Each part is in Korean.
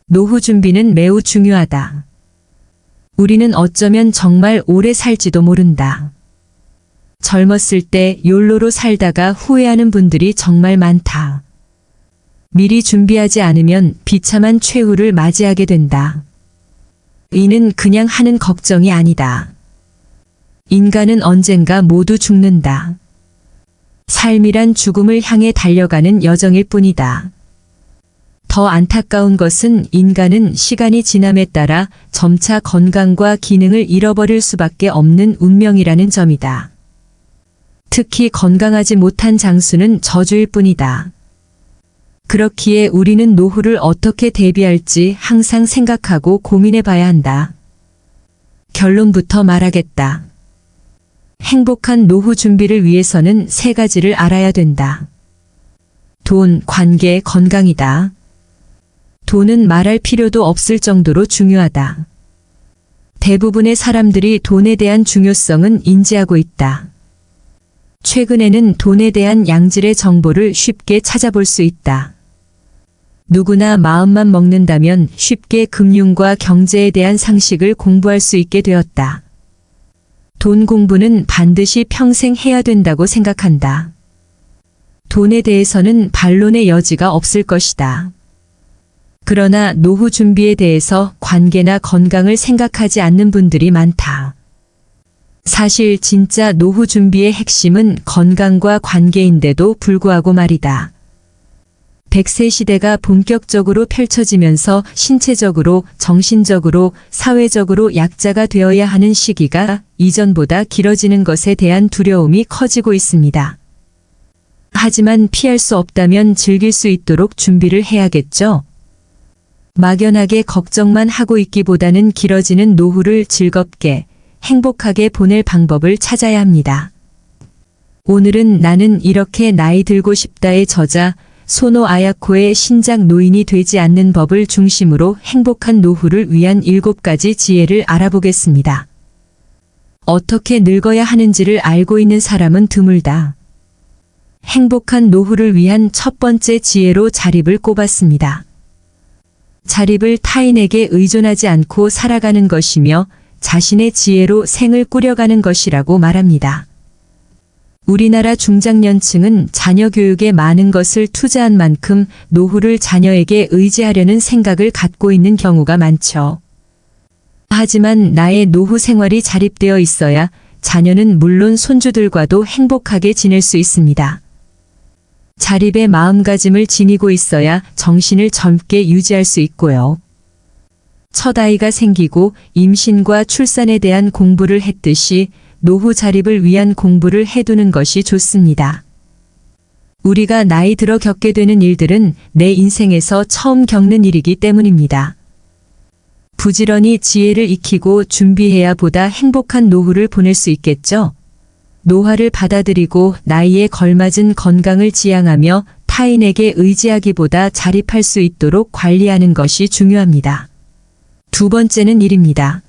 노후 준비는 매우 중요하다. 우리는 어쩌면 정말 오래 살지도 모른다. 젊었을 때 욜로로 살다가 후회하는 분들이 정말 많다. 미리 준비하지 않으면 비참한 최후를 맞이하게 된다. 이는 그냥 하는 걱정이 아니다. 인간은 언젠가 모두 죽는다. 삶이란 죽음을 향해 달려가는 여정일 뿐이다. 더 안타까운 것은 인간은 시간이 지남에 따라 점차 건강과 기능을 잃어버릴 수밖에 없는 운명이라는 점이다. 특히 건강하지 못한 장수는 저주일 뿐이다. 그렇기에 우리는 노후를 어떻게 대비할지 항상 생각하고 고민해 봐야 한다. 결론부터 말하겠다. 행복한 노후 준비를 위해서는 3가지를 알아야 된다. 돈, 관계, 건강이다. 돈은 말할 필요도 없을 정도로 중요하다. 대부분의 사람들이 돈에 대한 중요성은 인지하고 있다. 최근에는 돈에 대한 양질의 정보를 쉽게 찾아볼 수 있다. 누구나 마음만 먹는다면 쉽게 금융과 경제에 대한 상식을 공부할 수 있게 되었다. 돈 공부는 반드시 평생 해야 된다고 생각한다. 돈에 대해서는 반론의 여지가 없을 것이다. 그러나 노후 준비에 대해서 관계나 건강을 생각하지 않는 분들이 많다. 사실 진짜 노후 준비의 핵심은 건강과 관계인데도 불구하고 말이다. 100세 시대가 본격적으로 펼쳐지면서 신체적으로, 정신적으로, 사회적으로 약자가 되어야 하는 시기가 이전보다 길어지는 것에 대한 두려움이 커지고 있습니다. 하지만 피할 수 없다면 즐길 수 있도록 준비를 해야겠죠? 막연하게 걱정만 하고 있기보다는 길어지는 노후를 즐겁게, 행복하게 보낼 방법을 찾아야 합니다. 오늘은 나는 이렇게 나이 들고 싶다의 저자 소노 아야코의 신작 노인이 되지 않는 법을 중심으로 행복한 노후를 위한 7가지 지혜를 알아보겠습니다. 어떻게 늙어야 하는지를 알고 있는 사람은 드물다. 행복한 노후를 위한 첫 번째 지혜로 자립을 꼽았습니다. 자립을 타인에게 의존하지 않고 살아가는 것이며 자신의 지혜로 생을 꾸려가는 것이라고 말합니다. 우리나라 중장년층은 자녀 교육에 많은 것을 투자한 만큼 노후를 자녀에게 의지하려는 생각을 갖고 있는 경우가 많죠. 하지만 나의 노후 생활이 자립되어 있어야 자녀는 물론 손주들과도 행복하게 지낼 수 있습니다. 자립의 마음가짐을 지니고 있어야 정신을 젊게 유지할 수 있고요. 첫 아이가 생기고 임신과 출산에 대한 공부를 했듯이 노후 자립을 위한 공부를 해두는 것이 좋습니다. 우리가 나이 들어 겪게 되는 일들은 내 인생에서 처음 겪는 일이기 때문입니다. 부지런히 지혜를 익히고 준비해야 보다 행복한 노후를 보낼 수 있겠죠? 노화를 받아들이고 나이에 걸맞은 건강을 지향하며 타인에게 의지하기보다 자립할 수 있도록 관리하는 것이 중요합니다. 두 번째는 일입니다.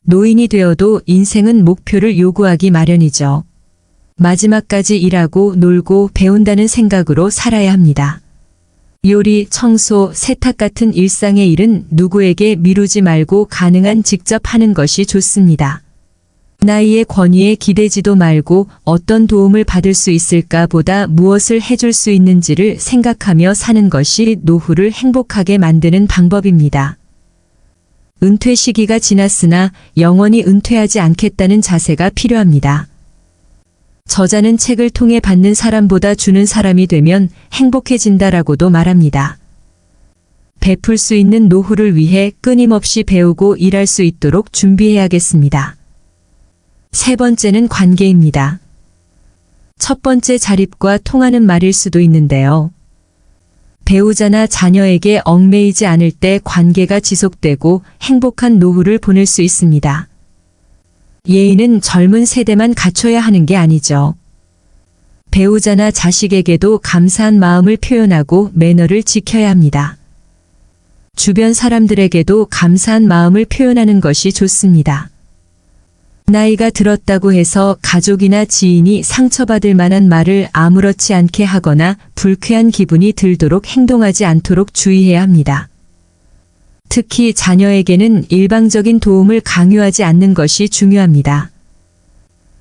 노인이 되어도 인생은 목표를 요구하기 마련이죠. 마지막까지 일하고 놀고 배운다는 생각으로 살아야 합니다. 요리, 청소, 세탁 같은 일상의 일은 누구에게 미루지 말고 가능한 직접 하는 것이 좋습니다. 나이의 권위에 기대지도 말고 어떤 도움을 받을 수 있을까 보다 무엇을 해줄 수 있는지를 생각하며 사는 것이 노후를 행복하게 만드는 방법입니다. 은퇴 시기가 지났으나 영원히 은퇴하지 않겠다는 자세가 필요합니다. 저자는 책을 통해 받는 사람보다 주는 사람이 되면 행복해진다라고도 말합니다. 베풀 수 있는 노후를 위해 끊임없이 배우고 일할 수 있도록 준비해야겠습니다. 세 번째는 관계입니다. 첫 번째 자립과 통하는 말일 수도 있는데요. 배우자나 자녀에게 얽매이지 않을 때 관계가 지속되고 행복한 노후를 보낼 수 있습니다. 예의는 젊은 세대만 갖춰야 하는 게 아니죠. 배우자나 자식에게도 감사한 마음을 표현하고 매너를 지켜야 합니다. 주변 사람들에게도 감사한 마음을 표현하는 것이 좋습니다. 나이가 들었다고 해서 가족이나 지인이 상처받을 만한 말을 아무렇지 않게 하거나 불쾌한 기분이 들도록 행동하지 않도록 주의해야 합니다. 특히 자녀에게는 일방적인 도움을 강요하지 않는 것이 중요합니다.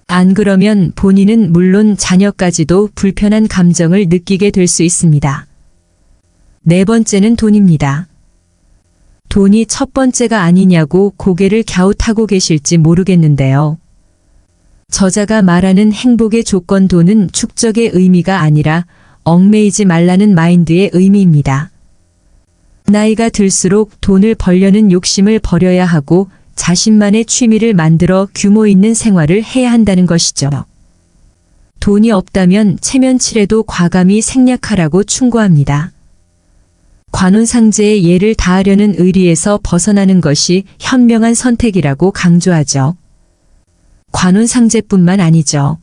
안 그러면 본인은 물론 자녀까지도 불편한 감정을 느끼게 될 수 있습니다. 네 번째는 돈입니다. 돈이 첫 번째가 아니냐고 고개를 갸웃하고 계실지 모르겠는데요. 저자가 말하는 행복의 조건 돈은 축적의 의미가 아니라 얽매이지 말라는 마인드의 의미입니다. 나이가 들수록 돈을 벌려는 욕심을 버려야 하고 자신만의 취미를 만들어 규모 있는 생활을 해야 한다는 것이죠. 돈이 없다면 체면치레도 과감히 생략하라고 충고합니다. 관혼상제의 예를 다하려는 의리에서 벗어나는 것이 현명한 선택이라고 강조하죠. 관혼상제뿐만 아니죠.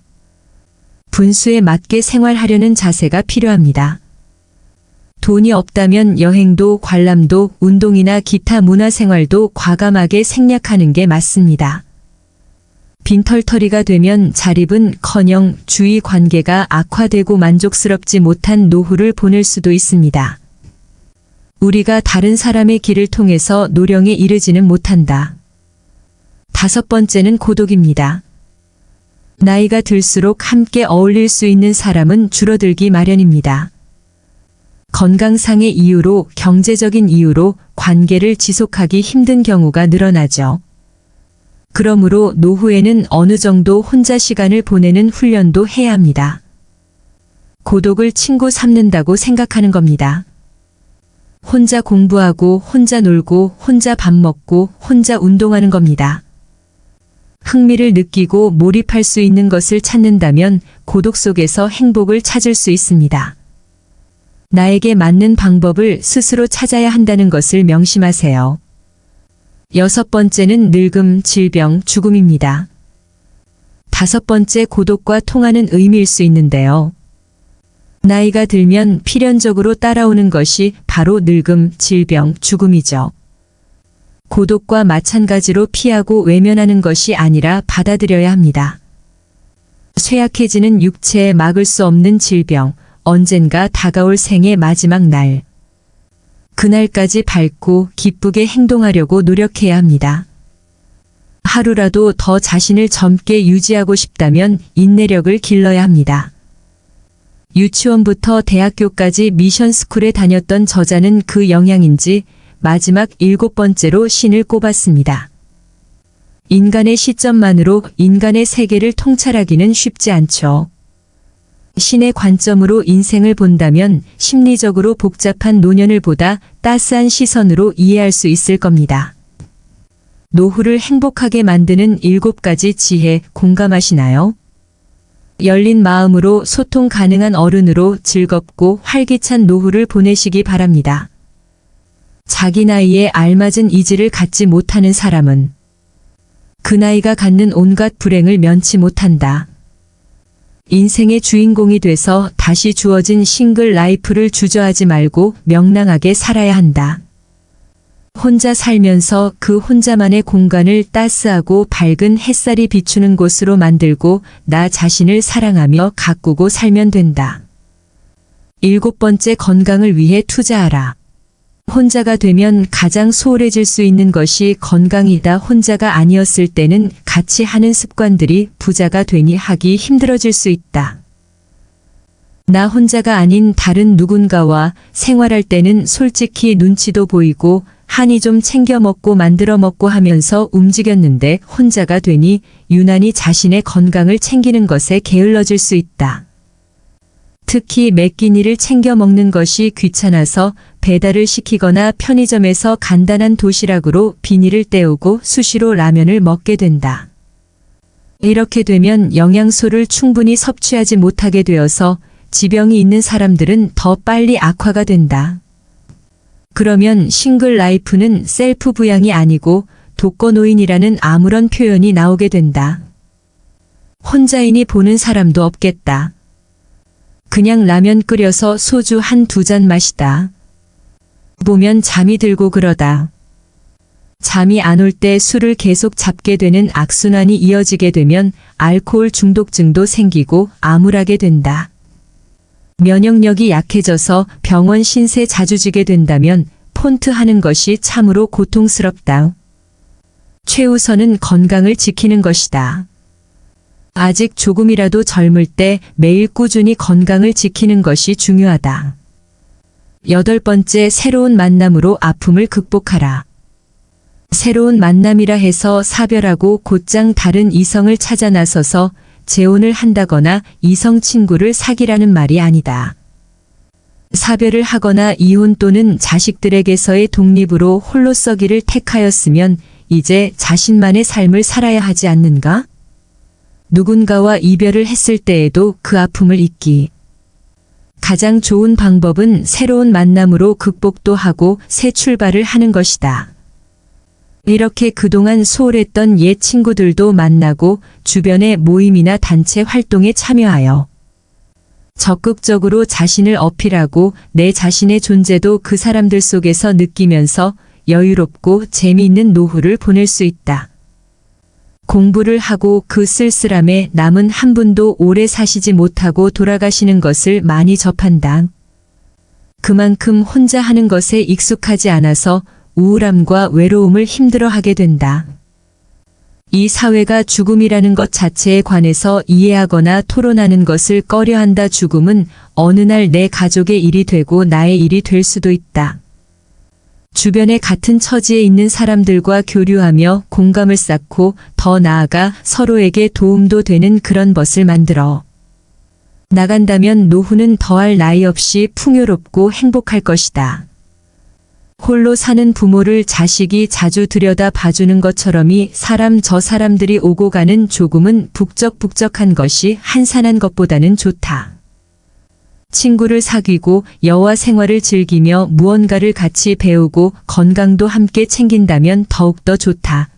분수에 맞게 생활하려는 자세가 필요합니다. 돈이 없다면 여행도 관람도 운동이나 기타 문화생활도 과감하게 생략하는 게 맞습니다. 빈털터리가 되면 자립은커녕 주위 관계가 악화되고 만족스럽지 못한 노후를 보낼 수도 있습니다. 우리가 다른 사람의 길을 통해서 노령에 이르지는 못한다. 다섯 번째는 고독입니다. 나이가 들수록 함께 어울릴 수 있는 사람은 줄어들기 마련입니다. 건강상의 이유로, 경제적인 이유로 관계를 지속하기 힘든 경우가 늘어나죠. 그러므로 노후에는 어느 정도 혼자 시간을 보내는 훈련도 해야 합니다. 고독을 친구 삼는다고 생각하는 겁니다. 혼자 공부하고 혼자 놀고 혼자 밥 먹고 혼자 운동하는 겁니다. 흥미를 느끼고 몰입할 수 있는 것을 찾는다면 고독 속에서 행복을 찾을 수 있습니다. 나에게 맞는 방법을 스스로 찾아야 한다는 것을 명심하세요. 여섯 번째는 늙음, 질병, 죽음입니다. 다섯 번째 고독과 통하는 의미일 수 있는데요. 나이가 들면 필연적으로 따라오는 것이 바로 늙음, 질병, 죽음이죠. 고독과 마찬가지로 피하고 외면하는 것이 아니라 받아들여야 합니다. 쇠약해지는 육체에 막을 수 없는 질병, 언젠가 다가올 생의 마지막 날. 그날까지 밝고 기쁘게 행동하려고 노력해야 합니다. 하루라도 더 자신을 젊게 유지하고 싶다면 인내력을 길러야 합니다. 유치원부터 대학교까지 미션스쿨에 다녔던 저자는 그 영향인지 마지막 7번째로 신을 꼽았습니다. 인간의 시점만으로 인간의 세계를 통찰하기는 쉽지 않죠. 신의 관점으로 인생을 본다면 심리적으로 복잡한 노년을 보다 따스한 시선으로 이해할 수 있을 겁니다. 노후를 행복하게 만드는 7가지 지혜 공감하시나요? 열린 마음으로 소통 가능한 어른으로 즐겁고 활기찬 노후를 보내시기 바랍니다. 자기 나이에 알맞은 의지를 갖지 못하는 사람은 그 나이가 갖는 온갖 불행을 면치 못한다. 인생의 주인공이 돼서 다시 주어진 싱글 라이프를 주저하지 말고 명랑하게 살아야 한다. 혼자 살면서 그 혼자만의 공간을 따스하고 밝은 햇살이 비추는 곳으로 만들고 나 자신을 사랑하며 가꾸고 살면 된다. 7번째, 건강을 위해 투자하라. 혼자가 되면 가장 소홀해질 수 있는 것이 건강이다. 혼자가 아니었을 때는 같이 하는 습관들이 부자가 되니 하기 힘들어질 수 있다. 나 혼자가 아닌 다른 누군가와 생활할 때는 솔직히 눈치도 보이고 한이 좀 챙겨 먹고 만들어 먹고 하면서 움직였는데 혼자가 되니 유난히 자신의 건강을 챙기는 것에 게을러질 수 있다. 특히 매 끼니를 챙겨 먹는 것이 귀찮아서 배달을 시키거나 편의점에서 간단한 도시락으로 비닐을 때우고 수시로 라면을 먹게 된다. 이렇게 되면 영양소를 충분히 섭취하지 못하게 되어서 지병이 있는 사람들은 더 빨리 악화가 된다. 그러면 싱글 라이프는 셀프 부양이 아니고 독거노인이라는 아무런 표현이 나오게 된다. 혼자이니 보는 사람도 없겠다. 그냥 라면 끓여서 소주 1-2잔 마시다. 보면 잠이 들고 그러다. 잠이 안 올 때 술을 계속 잡게 되는 악순환이 이어지게 되면 알코올 중독증도 생기고 암울하게 된다. 면역력이 약해져서 병원 신세 자주 지게 된다면 폰트 하는 것이 참으로 고통스럽다. 최우선은 건강을 지키는 것이다. 아직 조금이라도 젊을 때 매일 꾸준히 건강을 지키는 것이 중요하다. 8번째, 새로운 만남으로 아픔을 극복하라. 새로운 만남이라 해서 사별하고 곧장 다른 이성을 찾아 나서서 재혼을 한다거나 이성 친구를 사귀라는 말이 아니다. 사별을 하거나 이혼 또는 자식들에게서의 독립으로 홀로 서기를 택하였으면 이제 자신만의 삶을 살아야 하지 않는가? 누군가와 이별을 했을 때에도 그 아픔을 잊기. 가장 좋은 방법은 새로운 만남으로 극복도 하고 새 출발을 하는 것이다. 이렇게 그동안 소홀했던 옛 친구들도 만나고 주변의 모임이나 단체 활동에 참여하여 적극적으로 자신을 어필하고 내 자신의 존재도 그 사람들 속에서 느끼면서 여유롭고 재미있는 노후를 보낼 수 있다. 공부를 하고 그 쓸쓸함에 남은 한 분도 오래 사시지 못하고 돌아가시는 것을 많이 접한다. 그만큼 혼자 하는 것에 익숙하지 않아서 우울함과 외로움을 힘들어하게 된다. 이 사회가 죽음이라는 것 자체에 관해서 이해하거나 토론하는 것을 꺼려한다. 죽음은 어느 날 내 가족의 일이 되고 나의 일이 될 수도 있다. 주변에 같은 처지에 있는 사람들과 교류하며 공감을 쌓고 더 나아가 서로에게 도움도 되는 그런 벗을 만들어 나간다면 노후는 더할 나위 없이 풍요롭고 행복할 것이다. 홀로 사는 부모를 자식이 자주 들여다 봐주는 것처럼이 사람 저 사람들이 오고 가는 조금은 북적북적한 것이 한산한 것보다는 좋다. 친구를 사귀고 여와 생활을 즐기며 무언가를 같이 배우고 건강도 함께 챙긴다면 더욱더 좋다.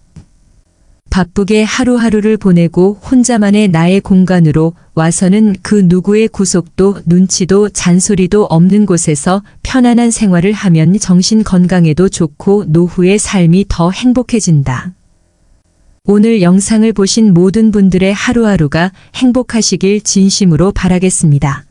바쁘게 하루하루를 보내고 혼자만의 나의 공간으로 와서는 그 누구의 구속도 눈치도 잔소리도 없는 곳에서 편안한 생활을 하면 정신 건강에도 좋고 노후의 삶이 더 행복해진다. 오늘 영상을 보신 모든 분들의 하루하루가 행복하시길 진심으로 바라겠습니다.